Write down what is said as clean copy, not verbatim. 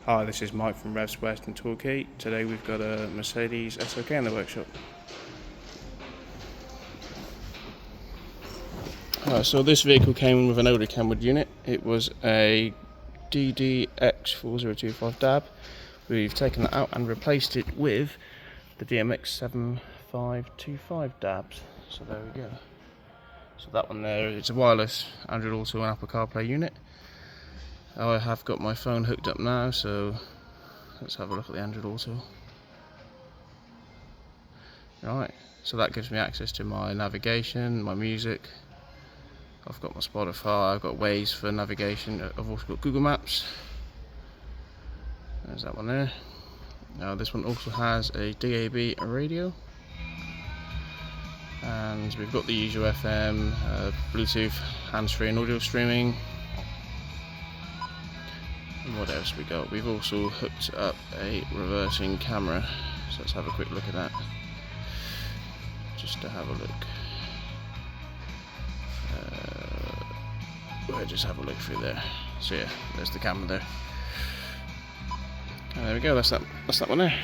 Hi, this is Mike from Revs West in Torquay. Today we've got a Mercedes SLK in the workshop. So this vehicle came with an older Kenwood unit. It was a DDX4025DAB. We've taken that out and replaced it with the DMX7525DABS. So there we go. So that one there, it's a wireless Android Auto and Apple CarPlay unit. I have got my phone hooked up now, so let's have a look at the Android Auto. Right, so that gives me access to my navigation, my music. I've got my Spotify, I've got Waze for navigation. I've also got Google Maps. There's that one there. Now this one also has a DAB radio. And we've got the usual FM, Bluetooth, hands-free and audio streaming. And what else we got? We've also hooked up a reversing camera. So let's have a quick look at that. Just to have a look. We'll just have a look through there. So yeah, there's the camera there. And there we go, that's that one there.